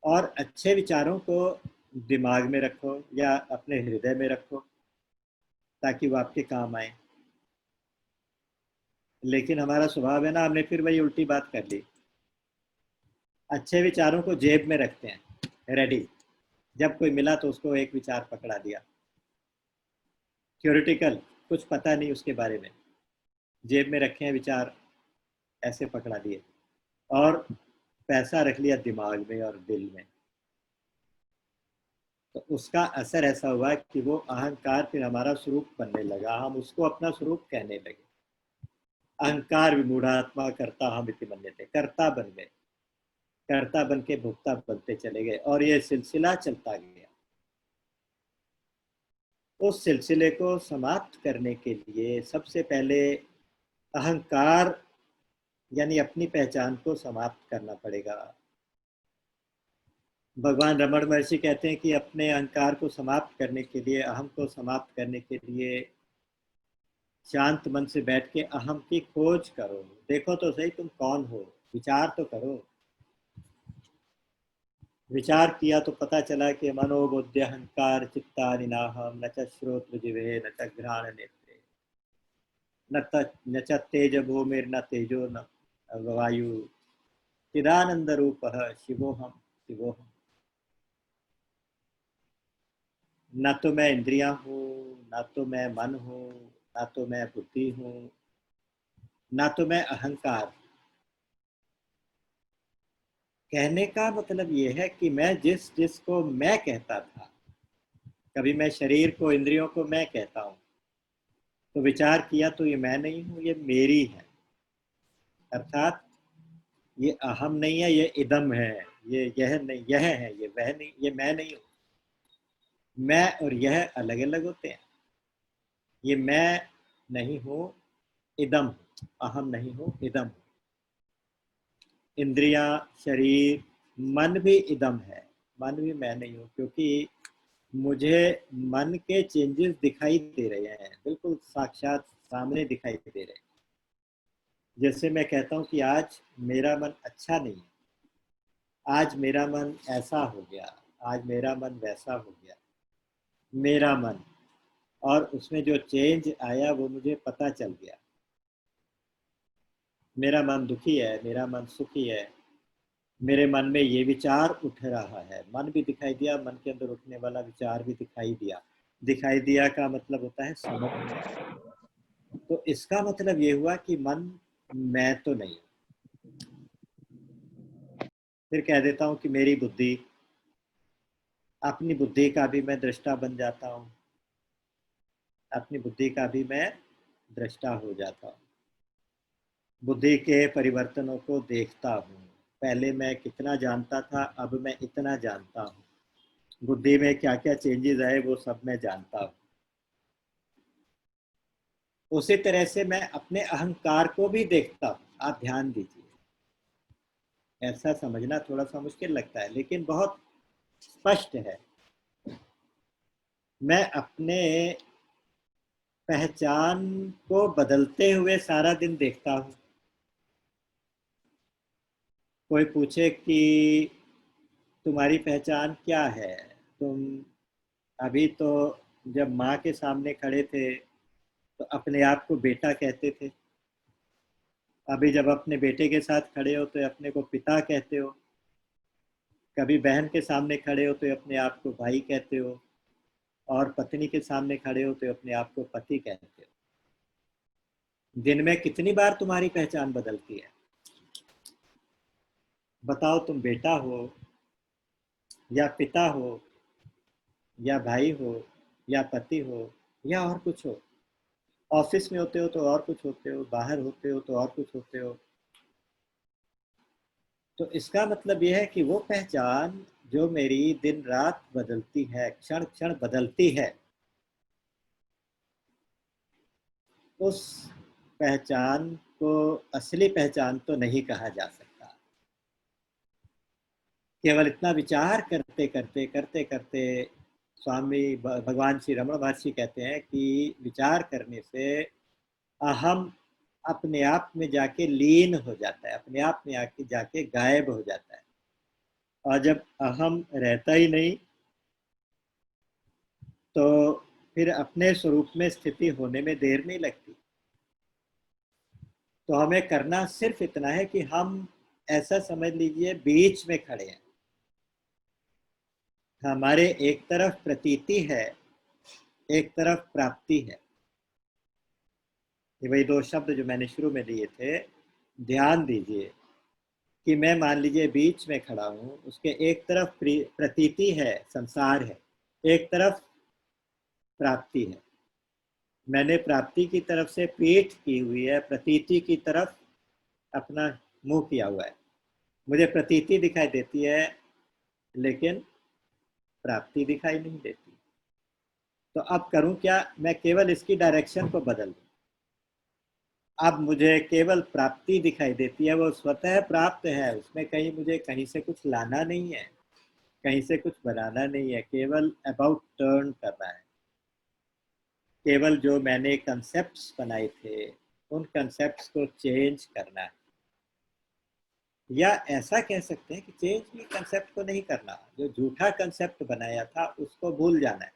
और अच्छे विचारों को दिमाग में रखो या अपने हृदय में रखो ताकि वो आपके काम आए। लेकिन हमारा स्वभाव है ना, हमने फिर वही उल्टी बात कर ली। अच्छे विचारों को जेब में रखते हैं रेडी, जब कोई मिला तो उसको एक विचार पकड़ा दिया, थ्योरेटिकल, कुछ पता नहीं उसके बारे में, जेब में रखे हैं विचार, ऐसे पकड़ा दिए। और पैसा रख लिया दिमाग में और दिल में। तो उसका असर ऐसा हुआ कि वो अहंकार फिर हमारा स्वरूप बनने लगा, हम उसको अपना स्वरूप कहने लगे। अहंकार विमूढ़ात्मा कर्ता हम इति मन्यते, कर्ता बन गए, कर्ता बन के भोक्ता बनते चले गए और ये सिलसिला चलता गया। उस सिलसिले को समाप्त करने के लिए सबसे पहले अहंकार यानी अपनी पहचान को समाप्त करना पड़ेगा। भगवान रमण महर्षि कहते हैं कि अपने अहंकार को समाप्त करने के लिए, अहम को समाप्त करने के लिए शांत मन से बैठ के अहम की खोज करो, देखो तो सही तुम कौन हो, विचार तो करो। विचार किया तो पता चला कि मनोबुद्धि अहंकार चित्ता निनाहम न च श्रोत्र जिवे न च घ्राण नेत्रे न च तेज भूमिर्न तेजो न वायु चिदानंद रूप शिवोहम शिवोहम। न तो मैं इंद्रियां हूँ, न तो मैं मन हूँ, न तो मैं बुद्धि हूँ, न तो मैं अहंकार। कहने का मतलब ये है कि मैं जिसको मैं कहता था, कभी मैं शरीर को इंद्रियों को मैं कहता हूँ, तो विचार किया तो ये मैं नहीं हूँ, ये मेरी है। अर्थात ये अहम नहीं है, ये इदम है, ये यह नहीं, यह है, ये वह नहीं, ये मैं नहीं हूँ। मैं और यह अलग अलग होते हैं। ये मैं नहीं हूँ, इदम हूँ, अहम नहीं हूँ, इदम हूँ। इंद्रियां, शरीर, मन भी इदम है, मन भी मैं नहीं हूँ, क्योंकि मुझे मन के चेंजेस दिखाई दे रहे हैं, बिल्कुल साक्षात सामने दिखाई दे रहे हैं। जैसे मैं कहता हूँ कि आज मेरा मन अच्छा नहीं है, आज मेरा मन ऐसा हो गया, आज मेरा मन वैसा हो गया, मेरा मन, और उसमें जो चेंज आया वो मुझे पता चल गया। मेरा मन दुखी है, मेरा मन सुखी है, मेरे मन में ये विचार उठ रहा है, मन भी दिखाई दिया, मन के अंदर उठने वाला विचार भी दिखाई दिया। दिखाई दिया का मतलब होता है समझ। तो इसका मतलब ये हुआ कि मन मैं तो नहीं। फिर कह देता हूँ कि मेरी बुद्धि, अपनी बुद्धि का भी मैं दृष्टा बन जाता हूँ, अपनी बुद्धि का भी मैं दृष्टा हो जाता हूँ। बुद्धि के परिवर्तनों को देखता हूँ, पहले मैं कितना जानता था, अब मैं इतना जानता हूँ। बुद्धि में क्या क्या चेंजेस आए वो सब मैं जानता हूँ। उसी तरह से मैं अपने अहंकार को भी देखता हूँ। आप ध्यान दीजिए, ऐसा समझना थोड़ा सा मुश्किल लगता है लेकिन बहुत स्पष्ट है। मैं अपने पहचान को बदलते हुए सारा दिन देखता हूँ। कोई पूछे कि तुम्हारी पहचान क्या है, तुम अभी तो जब माँ के सामने खड़े थे तो अपने आप को बेटा कहते थे, अभी जब अपने बेटे के साथ खड़े हो तो अपने को पिता कहते हो, कभी बहन के सामने खड़े हो तो अपने आप को भाई कहते हो, और पत्नी के सामने खड़े हो तो अपने आप को पति कहते हो। दिन में कितनी बार तुम्हारी पहचान बदलती है? बताओ, तुम बेटा हो या पिता हो या भाई हो या पति हो या और कुछ हो। ऑफिस में होते हो तो और कुछ होते हो, बाहर होते हो तो और कुछ होते हो। तो इसका मतलब यह है कि वो पहचान जो मेरी दिन रात बदलती है, क्षण क्षण बदलती है, उस पहचान को असली पहचान तो नहीं कहा जा सकता। केवल इतना विचार करते करते करते करते स्वामी भगवान श्री रमण महर्षि कहते हैं कि विचार करने से अहम अपने आप में जाके लीन हो जाता है, अपने आप में आके जाके गायब हो जाता है। और जब अहम रहता ही नहीं तो फिर अपने स्वरूप में स्थिति होने में देर नहीं लगती। तो हमें करना सिर्फ इतना है कि हम ऐसा समझ लीजिए बीच में खड़े हैं। हमारे एक तरफ प्रतीति है, एक तरफ प्राप्ति है। ये वही दो शब्द जो मैंने शुरू में दिए थे। ध्यान दीजिए कि मैं मान लीजिए बीच में खड़ा हूँ, उसके एक तरफ प्रतीति है, संसार है, एक तरफ प्राप्ति है। मैंने प्राप्ति की तरफ से पीठ की हुई है, प्रतीति की तरफ अपना मुंह किया हुआ है। मुझे प्रतीति दिखाई देती है लेकिन प्राप्ति दिखाई नहीं देती। तो अब करूं क्या? मैं केवल इसकी डायरेक्शन को बदल दूं। अब मुझे केवल प्राप्ति दिखाई देती है, वो स्वतः प्राप्त है, उसमें कहीं मुझे कहीं से कुछ लाना नहीं है, कहीं से कुछ बनाना नहीं है, केवल अबाउट टर्न करना है। केवल जो मैंने कंसेप्ट्स बनाए थे उन कंसेप्ट्स को चेंज करना है। या ऐसा कह सकते हैं कि चेंज भी कंसेप्ट को नहीं करना, जो झूठा कंसेप्ट बनाया था उसको भूल जाना है।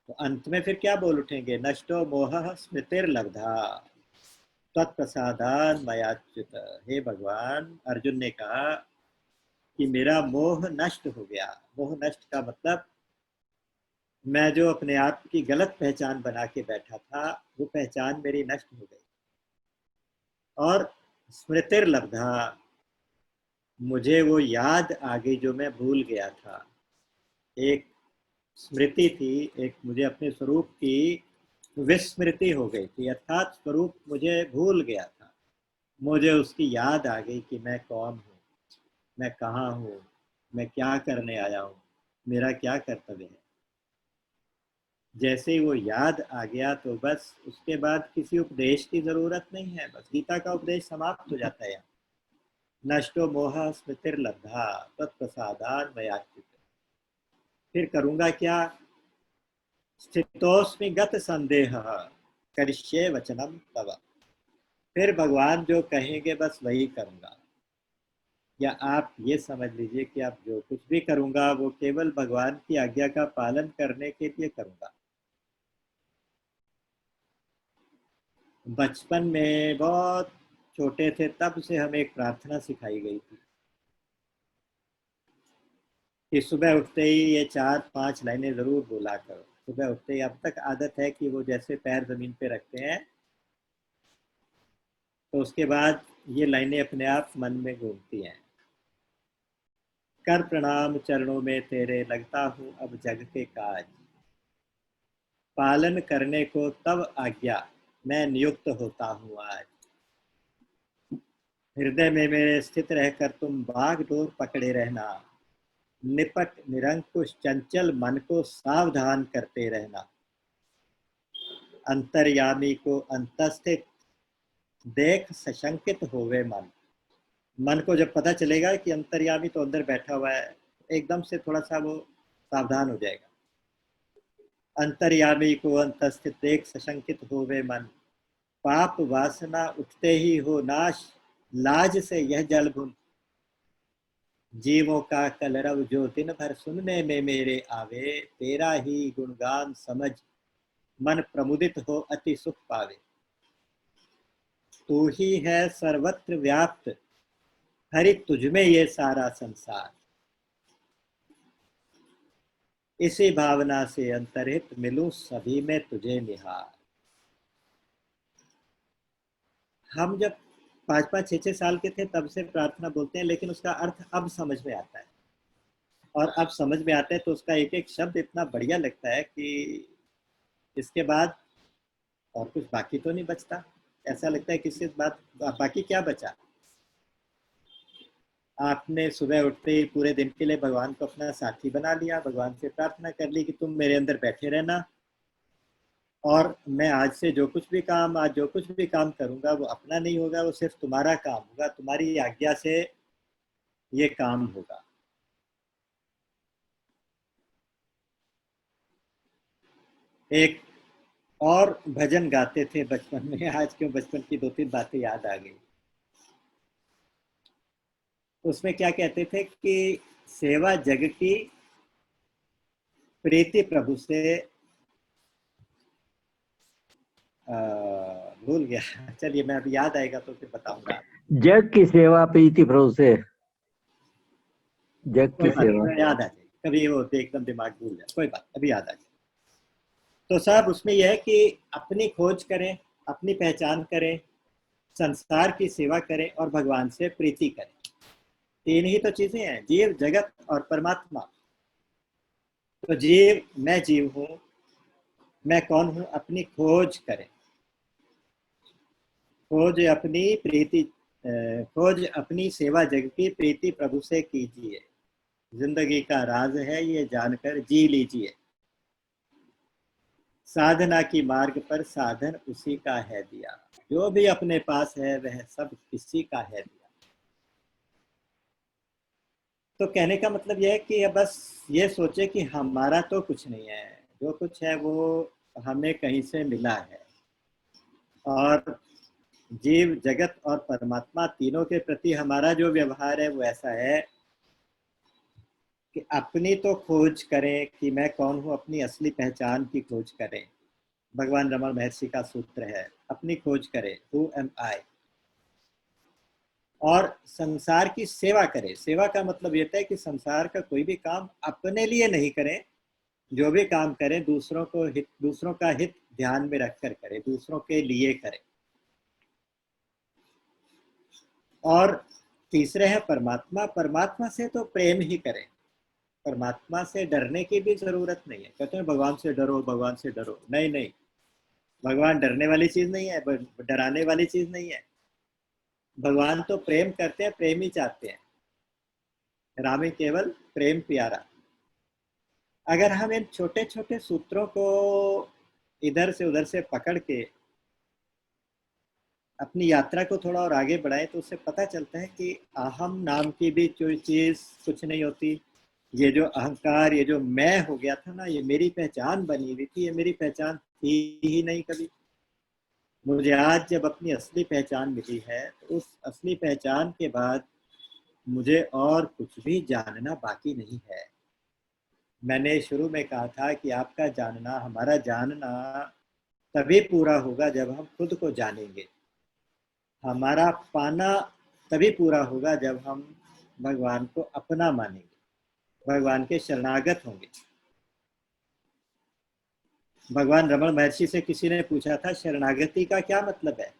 तो अंत में फिर क्या बोल उठेंगे? नष्टो मोह स्मृतिर्लब्धा तत्प्रसादान मयाच्युत। हे भगवान, अर्जुन ने कहा कि मेरा मोह नष्ट हो गया। मोह नष्ट का मतलब मैं जो अपने आप की गलत पहचान बना के बैठा था वो पहचान मेरी नष्ट हो गई। और स्मृतिर्लब्धा, मुझे वो याद आ गई जो मैं भूल गया था। एक स्मृति थी, एक मुझे अपने स्वरूप की विस्मृति हो गई थी, अर्थात स्वरूप मुझे भूल गया था। मुझे उसकी याद आ गई कि मैं कौन हूँ, मैं कहाँ हूँ, मैं क्या करने आया हूँ, मेरा क्या कर्तव्य है। जैसे ही वो याद आ गया तो बस उसके बाद किसी उपदेश की जरूरत नहीं है, बस गीता का उपदेश समाप्त हो जाता है। नष्टो मोह स्मृतिर्लब्धा तत्प्रसादान मयाच्युत। फिर करूंगा क्या? स्थितोस्मि गत संदेह करिष्ये वचनम तव। फिर भगवान जो कहेंगे बस वही करूंगा। या आप ये समझ लीजिए कि आप जो कुछ भी करूंगा वो केवल भगवान की आज्ञा का पालन करने के लिए करूंगा। बचपन में बहुत छोटे थे तब से हमें एक प्रार्थना सिखाई गई थी कि सुबह उठते ही ये 4-5 लाइनें जरूर बोला करो। सुबह उठते ही अब तक आदत है कि वो जैसे पैर जमीन पे रखते हैं तो उसके बाद ये लाइनें अपने आप मन में घूमती हैं। कर प्रणाम चरणों में तेरे, लगता हूँ अब जग के काज, पालन करने को तब आज्ञा, मैं नियुक्त होता हूँ आज। हृदय में मेरे स्थित रहकर तुम बागडोर पकड़े रहना, निपट निरंकुश चंचल मन को सावधान करते रहना। अंतर्यामी को अंतस्थित देख सशंकित होवे मन। मन को जब पता चलेगा कि अंतर्यामी तो अंदर बैठा हुआ है, एकदम से थोड़ा सा वो सावधान हो जाएगा। अंतर्यामी को अंतस्थित देख सशंकित होवे मन, पाप वासना उठते ही हो नाश, लाज से यह जल भुन। जीवों का कलरव जो दिन भर सुनने में मेरे आवे, तेरा ही गुणगान समझ मन प्रमुदित हो अति सुख पावे। तू ही है सर्वत्र व्याप्त, हरि तुझमें ये सारा संसार। इसी भावना से अंतरहित मिलूं सभी में तुझे निहार। हम जब 5-5, 6-6 साल के थे तब से प्रार्थना बोलते हैं, लेकिन उसका अर्थ अब समझ में आता है, और अब समझ में आता है तो उसका एक एक शब्द इतना बढ़िया लगता है कि इसके बाद और कुछ बाकी तो नहीं बचता। ऐसा लगता है कि इसके बाद बाकी क्या बचा। आपने सुबह उठते ही पूरे दिन के लिए भगवान को अपना साथी बना लिया, भगवान से प्रार्थना कर ली कि तुम मेरे अंदर बैठे रहना, और मैं आज से जो कुछ भी काम करूंगा वो अपना नहीं होगा, वो सिर्फ तुम्हारा काम होगा, तुम्हारी आज्ञा से ये काम होगा। एक और भजन गाते थे बचपन में, आज क्यों बचपन की 2-3 बातें याद आ गई। उसमें क्या कहते थे कि सेवा जग की, प्रीति प्रभु से, भूल गया। चलिए, मैं अभी याद आएगा तो फिर बताऊंगा। जग की सेवा प्रीति प्रभु से, जग की सेवा याद आ जाए, कभी वो होते एकदम दिमाग भूल जाए, कोई बात, अभी याद आ जाए। तो साहब उसमें यह है कि अपनी खोज करें, अपनी पहचान करें, संसार की सेवा करें और भगवान से प्रीति करें। तीन ही तो चीजें हैं, जीव, जगत और परमात्मा। तो मैं जीव हूं, मैं कौन हूं, अपनी खोज करें। खोज अपनी सेवा जग की, प्रीति प्रभु से कीजिए। जिंदगी का राज है ये जानकर जी लीजिए। साधना की मार्ग पर साधन उसी का है दिया, जो भी अपने पास है वह सब किसी का है दिया। तो कहने का मतलब यह है कि बस ये सोचे कि हमारा तो कुछ नहीं है, जो कुछ है वो हमें कहीं से मिला है। और जीव, जगत और परमात्मा तीनों के प्रति हमारा जो व्यवहार है वो ऐसा है कि अपनी तो खोज करें कि मैं कौन हूँ, अपनी असली पहचान की खोज करें। भगवान रमण महर्षि का सूत्र है, अपनी खोज करें, हु एम आई। और संसार की सेवा करें। सेवा का मतलब ये है कि संसार का कोई भी काम अपने लिए नहीं करें, जो भी काम करें दूसरों का हित ध्यान में रखकर करें, दूसरों के लिए करें। और तीसरे है परमात्मा। परमात्मा से तो प्रेम ही करें, परमात्मा से डरने की भी जरूरत नहीं है। कहते हैं भगवान से डरो, भगवान से डरो, नहीं नहीं, भगवान डरने वाली चीज नहीं है, डराने वाली चीज नहीं है। भगवान तो प्रेम करते हैं, प्रेम ही चाहते हैं। रामे केवल प्रेम प्यारा। अगर हम इन छोटे छोटे सूत्रों को इधर से उधर से पकड़ के अपनी यात्रा को थोड़ा और आगे बढ़ाएं तो उससे पता चलता है कि अहम नाम की भी कोई चीज कुछ नहीं होती। ये जो अहंकार, ये जो मैं हो गया था ना, ये मेरी पहचान बनी हुई थी, ये मेरी पहचान थी ही नहीं कभी। मुझे आज जब अपनी असली पहचान मिली है तो उस असली पहचान के बाद मुझे और कुछ भी जानना बाकी नहीं है। मैंने शुरू में कहा था कि आपका जानना, हमारा जानना तभी पूरा होगा जब हम खुद को जानेंगे। हमारा पाना तभी पूरा होगा जब हम भगवान को अपना मानेंगे, भगवान के शरणागत होंगे। भगवान रमण महर्षि से किसी ने पूछा था शरणागति का क्या मतलब है।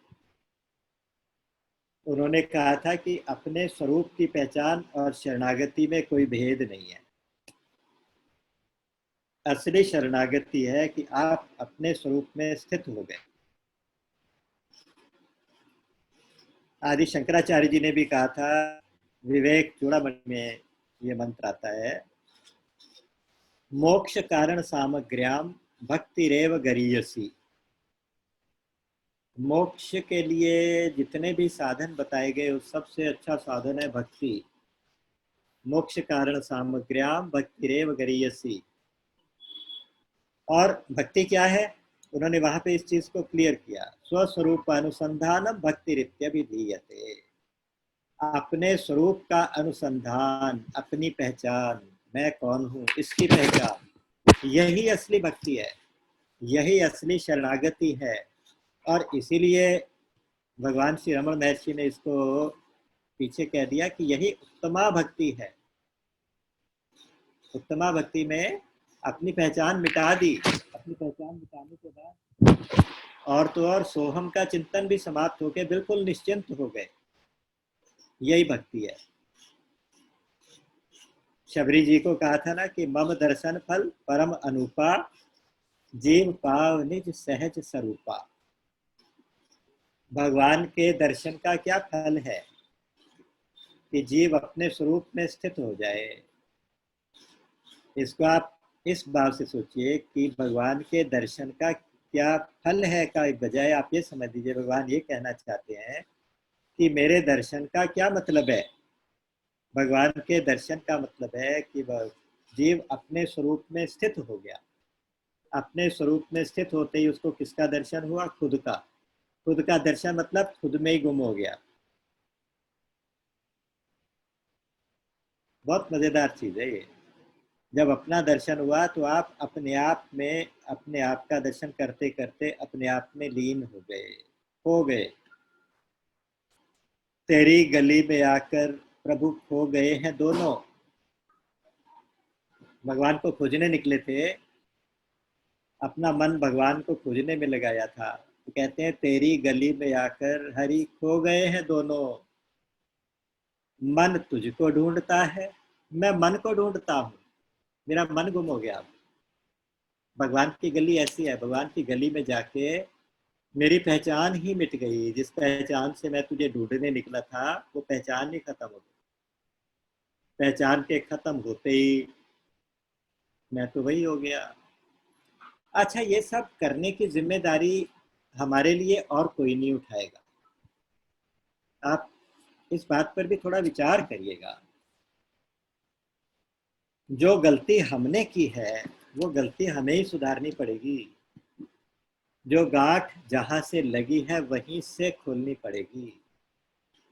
उन्होंने कहा था कि अपने स्वरूप की पहचान और शरणागति में कोई भेद नहीं है। असली शरणागति है कि आप अपने स्वरूप में स्थित हो गए। आदि शंकराचार्य जी ने भी कहा था, विवेक चूड़ामणि में ये मंत्र आता है, मोक्ष कारण सामग्र्याम भक्तिरेव गरीयसी। मोक्ष के लिए जितने भी साधन बताए गए उस सबसे अच्छा साधन है भक्ति। मोक्ष कारण सामग्र्याम भक्तिरेव गरीयसी। और भक्ति क्या है, उन्होंने वहां पे इस चीज को क्लियर किया, स्वस्वरूप अनुसंधानम भक्ति रित्यभिधीयते। अपने स्वरूप का अनुसंधान, अपनी पहचान, मैं कौन हूँ इसकी पहचान, यही असली भक्ति है, यही असली शरणागति है। और इसीलिए भगवान श्री रमण महर्षि ने इसको पीछे कह दिया कि यही उत्तमा भक्ति है। उत्तमा भक्ति में अपनी पहचान मिटा दी, अपनी पहचान मिटाने के बाद और तो और सोहम का चिंतन भी समाप्त होकर बिल्कुल निश्चिंत हो गए, यही भक्ति है। शबरी जी को कहा था ना कि मम दर्शन फल परम अनुपा, जीव पाव निज सहज स्वरूपा। भगवान के दर्शन का क्या फल है कि जीव अपने स्वरूप में स्थित हो जाए। इसको आप इस भाव से सोचिए कि भगवान के दर्शन का क्या फल है का बजाय आप ये समझ लीजिए भगवान ये कहना चाहते हैं कि मेरे दर्शन का क्या मतलब है। भगवान के दर्शन का मतलब है कि जीव अपने स्वरूप में स्थित हो गया। अपने स्वरूप में स्थित होते ही उसको किसका दर्शन हुआ, खुद का। खुद का दर्शन मतलब खुद में ही गुम हो गया। बहुत मजेदार चीज है ये। जब अपना दर्शन हुआ तो आप अपने आप में अपने आप का दर्शन करते करते अपने आप में लीन हो गए, खो गए। तेरी गली में आकर प्रभु खो गए हैं दोनों। भगवान को खोजने निकले थे, अपना मन भगवान को खोजने में लगाया था, तो कहते हैं तेरी गली में आकर हरि खो गए हैं दोनों। मन तुझको ढूंढता है, मैं मन को ढूंढता हूँ, मेरा मन गुम हो गया। भगवान की गली ऐसी है, भगवान की गली में जाके मेरी पहचान ही मिट गई। जिस पहचान से मैं तुझे ढूंढने निकला था वो पहचान ही खत्म हो गई। पहचान के खत्म होते ही मैं तो वही हो गया। अच्छा, ये सब करने की जिम्मेदारी हमारे लिए और कोई नहीं उठाएगा। आप इस बात पर भी थोड़ा विचार करिएगा। जो गलती हमने की है वो गलती हमें ही सुधारनी पड़ेगी। जो गांठ जहां से लगी है वहीं से खोलनी पड़ेगी।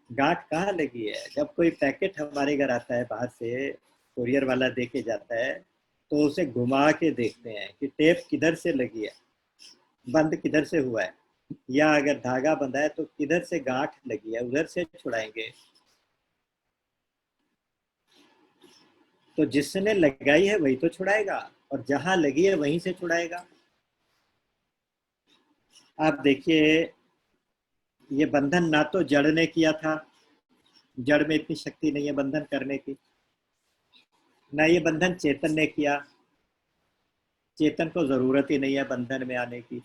गांठ कहाँ लगी है, जब कोई पैकेट हमारे घर आता है बाहर से, कुरियर वाला दे के जाता है, तो उसे घुमा के देखते हैं कि टेप किधर से लगी है, बंद किधर से हुआ है, या अगर धागा बंधा है तो किधर से गांठ लगी है, उधर से छुड़ाएंगे। तो जिसने लगाई है वही तो छुड़ाएगा, और जहां लगी है वहीं से छुड़ाएगा। आप देखिए, ये बंधन ना तो जड़ ने किया था, जड़ में इतनी शक्ति नहीं है बंधन करने की, ना ये बंधन चेतन ने किया, चेतन को जरूरत ही नहीं है बंधन में आने की।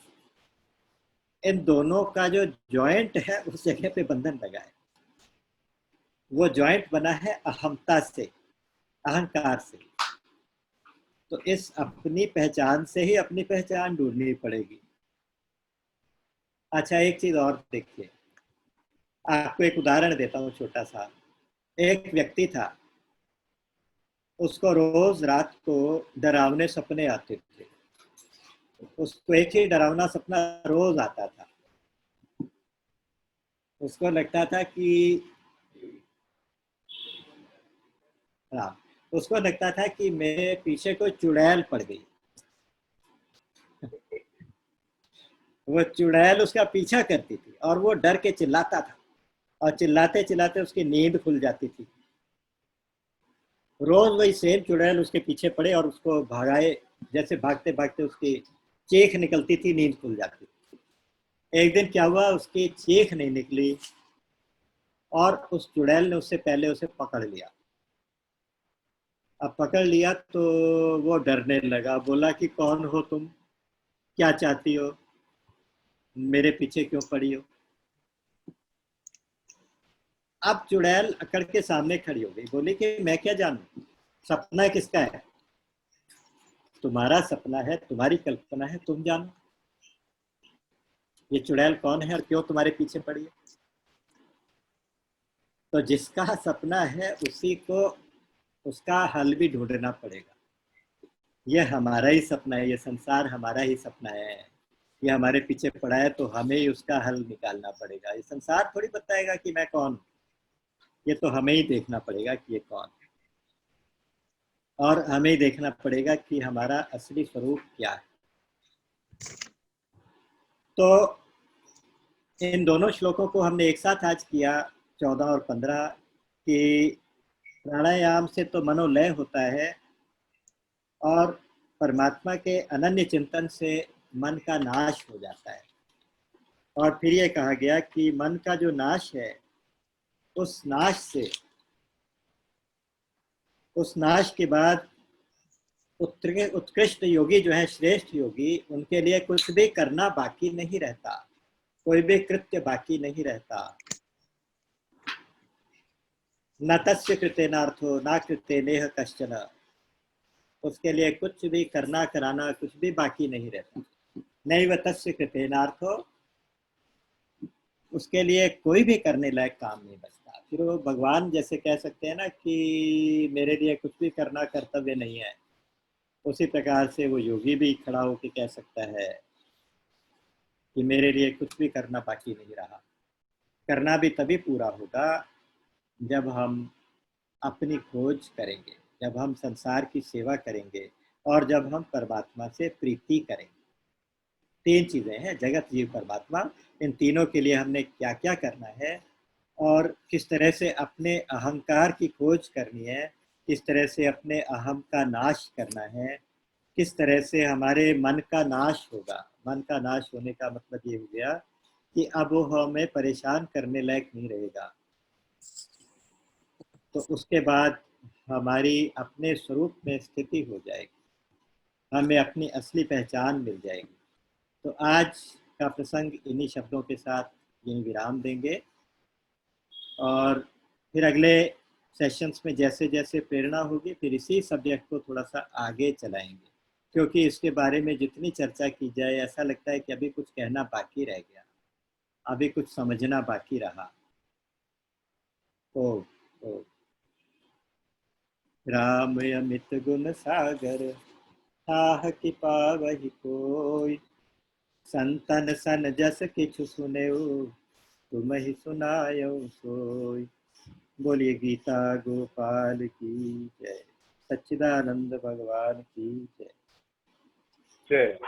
इन दोनों का जो जॉइंट है उस जगह पे बंधन लगा है। वो जॉइंट बना है अहमता से, अहंकार से। तो इस अपनी पहचान से ही अपनी पहचान ढूंढनी पड़ेगी। अच्छा, एक चीज और देखिए, आपको एक उदाहरण देता हूँ छोटा सा। एक व्यक्ति था, उसको रोज रात को डरावने सपने आते थे। उसको एक ही डरावना सपना रोज आता था। उसको लगता था कि हाँ, उसको लगता था कि मेरे पीछे कोई चुड़ैल पड़ गई। वो चुड़ैल उसका पीछा करती थी और वो डर के चिल्लाता था, और चिल्लाते चिल्लाते उसकी नींद खुल जाती थी। रोज वही सेम चुड़ैल उसके पीछे पड़े और उसको भगाए, जैसे भागते भागते उसकी चीख निकलती थी, नींद खुल जाती थी। एक दिन क्या हुआ, उसकी चीख नहीं निकली और उस चुड़ैल ने उससे पहले उसे पकड़ लिया। अब पकड़ लिया तो वो डरने लगा, बोला कि कौन हो तुम, क्या चाहती हो, मेरे पीछे क्यों पड़ी हो। अब चुड़ैल अकड़ के सामने खड़ी हो गई, बोली कि मैं क्या जानूं, सपना किसका है, तुम्हारा सपना है, तुम्हारी कल्पना है, तुम जानो ये चुड़ैल कौन है और क्यों तुम्हारे पीछे पड़ी है। तो जिसका सपना है उसी को उसका हल भी ढूंढना पड़ेगा। ये हमारा ही सपना है, ये संसार हमारा ही सपना है, ये हमारे पीछे पड़ा है, तो हमें ही उसका हल निकालना पड़ेगा। ये संसार थोड़ी बताएगा कि मैं कौन, ये तो हमें ही देखना पड़ेगा कि ये कौन, और हमें ही देखना पड़ेगा कि हमारा असली स्वरूप क्या है। तो इन दोनों श्लोकों को हमने एक साथ आज किया, 14 और 15, कि प्राणायाम से तो मनोलय होता है और परमात्मा के अनन्य चिंतन से मन का नाश हो जाता है। और फिर ये कहा गया कि मन का जो नाश है, उस नाश के बाद उत्कृष्ट योगी जो है, श्रेष्ठ योगी, उनके लिए कुछ भी करना बाकी नहीं रहता, कोई भी कृत्य बाकी नहीं रहता। न तस्य कृतेनार्थो न कृतेनेह कश्चन, उसके लिए कुछ भी करना कराना कुछ भी बाकी नहीं रहता। नैव तस्य कृतेनार्थो, उसके लिए कोई भी करने लायक काम नहीं बचता। फिर वो भगवान जैसे कह सकते हैं ना कि मेरे लिए कुछ भी करना कर्तव्य नहीं है, उसी प्रकार से वो योगी भी खड़ा होकर कह सकता है कि मेरे लिए कुछ भी करना बाकी नहीं रहा। करना भी तभी पूरा होगा जब हम अपनी खोज करेंगे, जब हम संसार की सेवा करेंगे और जब हम परमात्मा से प्रीति करेंगे। तीन चीजें हैं, जगत जीव परमात्मा, इन तीनों के लिए हमने क्या क्या करना है और किस तरह से अपने अहंकार की खोज करनी है, किस तरह से अपने अहम का नाश करना है, किस तरह से हमारे मन का नाश होगा। मन का नाश होने का मतलब ये हो गया कि अब वो हमें परेशान करने लायक नहीं रहेगा, तो उसके बाद हमारी अपने स्वरूप में स्थिति हो जाएगी, हमें अपनी असली पहचान मिल जाएगी। तो आज का प्रसंग इन्हीं शब्दों के साथ यहीं विराम देंगे और फिर अगले सेशंस में जैसे जैसे प्रेरणा होगी फिर इसी सब्जेक्ट को थोड़ा सा आगे चलाएंगे, क्योंकि इसके बारे में जितनी चर्चा की जाए ऐसा लगता है कि अभी कुछ कहना बाकी रह गया, अभी कुछ समझना बाकी रहा। तो राम अमित गुण सागर, ताह की पावहि कोई, संतन सन जस किछु सुनेउ, तुम ही सुनायो सोई। बोलिए गीता गोपाल की जय, सच्चिदानंद भगवान की जय। जय।